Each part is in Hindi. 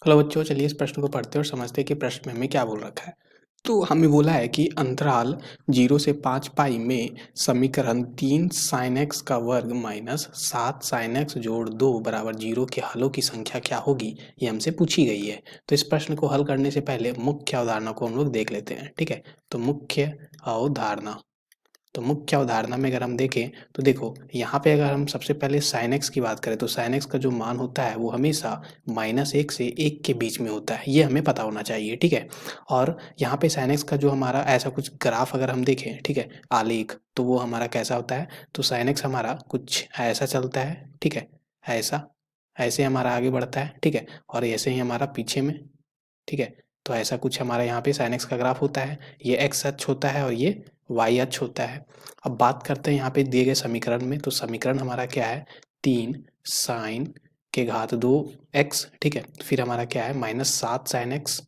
हेलो बच्चों, चलिए इस प्रश्न को पढ़ते हैं और समझते हैं कि प्रश्न में हमें क्या बोल रखा है। तो हमें बोला है कि अंतराल 0 से 5 पाई में समीकरण 3 sin x का वर्ग माइनस 7 sin x जोड़ 2 बराबर 0 के हलों की संख्या क्या होगी, ये हमसे पूछी गई है। तो इस प्रश्न को हल करने से पहले मुख्य अवधारणा को हम लोग देख लेते हैं। ठीक है, तो मुख्य अवधारणा में अगर हम देखें तो देखो यहाँ पे अगर हम सबसे पहले sin x की बात करें तो sin x का जो मान होता है वो हमेशा -1 से 1 के बीच में होता है, ये हमें पता होना चाहिए। ठीक है, और यहाँ पे sin x का जो हमारा ऐसा कुछ ग्राफ अगर हम देखें, ठीक है, आलेख, तो वो हमारा कैसा होता है, तो sin x हमारा कुछ ऐसा चलता है। ठीक है, ऐसा ऐसे हमारा आगे बढ़ता है। ठीक है, और ऐसे ही हमारा पीछे में। ठीक है, तो ऐसा कुछ हमारा यहाँ पे sin x का ग्राफ होता है, ये x अक्ष होता है और ये y अक्ष होता है। अब बात करते हैं यहाँ पे दिए गए समीकरण में, तो समीकरण हमारा क्या है, 3 साइन के घात 2x। ठीक है, फिर हमारा क्या है, -7 sin x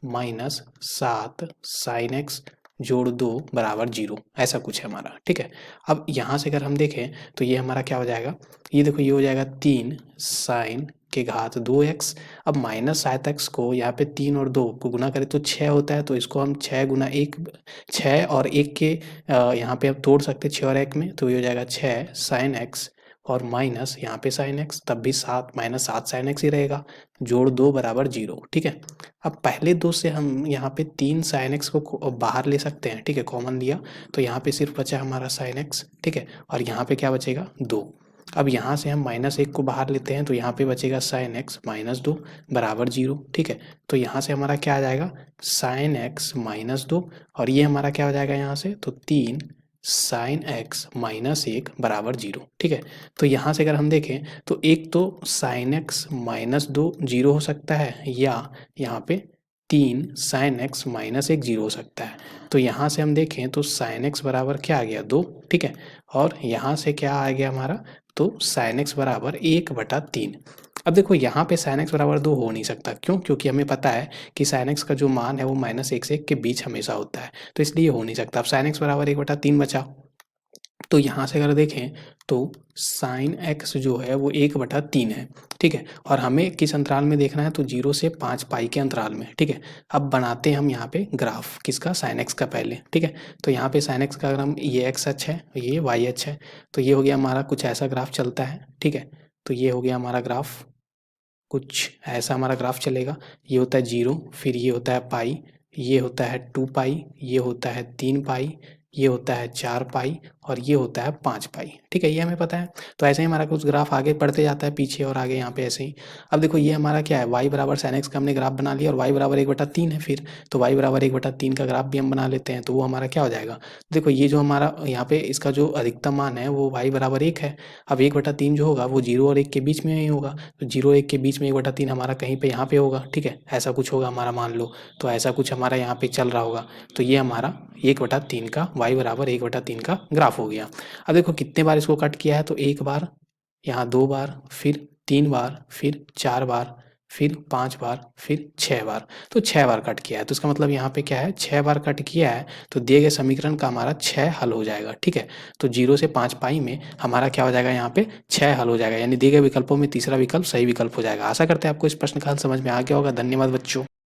minus 7 sine x जोड़ 2 बराबर 0, ऐसा कुछ है हमारा। ठीक है, अब यहाँ से अगर हम देखें तो ये हमारा क्या हो जाएगा, ये देखो ये हो जाएगा 3 साइन के घात 2x। अब माइनस 7x को यहाँ पे 3 और 2 को गुना करें तो 6 होता है, तो इसको हम 6 गुना 1, 6 और 1 के यहाँ पे अब तोड़ सकते हैं 6 और 1 में, तो ये हो जाएगा 6 साइन एक्स और माइनस यहाँ पे साइन एक्स, तब भी 7 -7 साइन एक्स ही रहेगा, जोड़ 2 बराबर 0। ठीक है, अब पहले दो से हम यहाँ पे 3 साइन एक्स को बाहर ले सकते हैं। ठीक है, कॉमन लिया तो यहाँ पे सिर्फ बचा हमारा साइन एक्स। ठीक है, और यहाँ पे क्या बचेगा, 2। अब यहाँ से हम -1 को बाहर लेते हैं तो यहाँ पे बचेगा साइन एक्स -2 बराबर 0। ठीक है, तो यहाँ से हमारा क्या आ जाएगा, साइन एक्स -2, और ये हमारा क्या हो जाएगा यहाँ से, तो 3 साइन एक्स -1 बराबर 0। ठीक है, तो यहाँ से अगर हम देखें तो एक तो साइन एक्स -2 0 हो सकता है, या यहाँ पे 3 साइन एक्स -1 0 हो सकता है। तो यहाँ से हम देखें तो साइन एक्स बराबर क्या आ गया, 2। ठीक है, और यहाँ से क्या आ गया हमारा, तो साइन एक्स बराबर 1/3। अब देखो यहाँ पे साइन एक्स बराबर 2 हो नहीं सकता, क्यों, क्योंकि हमें पता है कि साइन एक्स का जो मान है वो -1 से 1 के बीच हमेशा होता है, तो इसलिए हो नहीं सकता। अब साइन एक्स बराबर 1/3 बचा, तो यहाँ से अगर देखें तो साइन एक्स जो है वो 1/3 है। ठीक है, और हमें किस अंतराल में देखना है, तो 0 से 5 पाई के अंतराल में। ठीक है, अब बनाते हैं हम यहाँ पे ग्राफ किसका, साइन एक्स का पहले। ठीक है, तो यहाँ पे साइन एक्स का अगर हम, ये एक्स अक्ष है, ये वाई अक्ष है, तो ये हो गया हमारा कुछ ऐसा ग्राफ चलता है। ठीक है, तो ये हो गया हमारा ग्राफ, कुछ ऐसा हमारा ग्राफ चलेगा। ये होता है 0, फिर ये होता है पाई, ये होता है 2 पाई, ये होता है 3 पाई, ये होता है 4 पाई, और ये होता है 5 पाई। ठीक है, ये हमें पता है। तो ऐसे ही हमारा कुछ ग्राफ आगे बढ़ते जाता है पीछे और आगे यहाँ पे ऐसे ही। अब देखो ये हमारा क्या है, y बराबर साइन एक्स का हमने ग्राफ बना लिया, और y बराबर 1/3 है फिर, तो y बराबर 1/3 का ग्राफ भी हम बना लेते हैं, तो वो हमारा क्या हो जाएगा, देखो ये जो हमारा यहाँ पे इसका जो अधिकतम मान है वो y बराबर 1 है। अब 1/3 जो होगा वो 0 और 1 के बीच में ही होगा, तो 0 1 के बीच में 1/3 हमारा कहीं पे यहाँ पे होगा। ठीक है, ऐसा कुछ होगा हमारा, मान लो, तो ऐसा कुछ हमारा यहाँ पे चल रहा होगा, तो ये हमारा 1/3 का, y बराबर 1/3 का ग्राफ हो गया। अब देखो कितने बार इसको कट किया है, तो 1 बार, यहाँ 2 बार, फिर 3 बार, फिर 4 बार, फिर 5 बार, फिर 6 बार, तो 6 बार कट किया है। तो इसका मतलब यहाँ पे क्या है, 6 बार कट किया है, तो दिए गए समीकरण का हमारा 6 हल हो जाएगा। ठीक है, तो 0 से 5 पाई में हमारा क्या हो जाएगा, यहाँ पे 6 हल हो जाएगा, यानी दिए गए विकल्पों में तीसरा विकल्प सही विकल्प हो जाएगा। आशा करते हैं आपको इस प्रश्न का हल समझ में आ गया होगा। धन्यवाद बच्चों।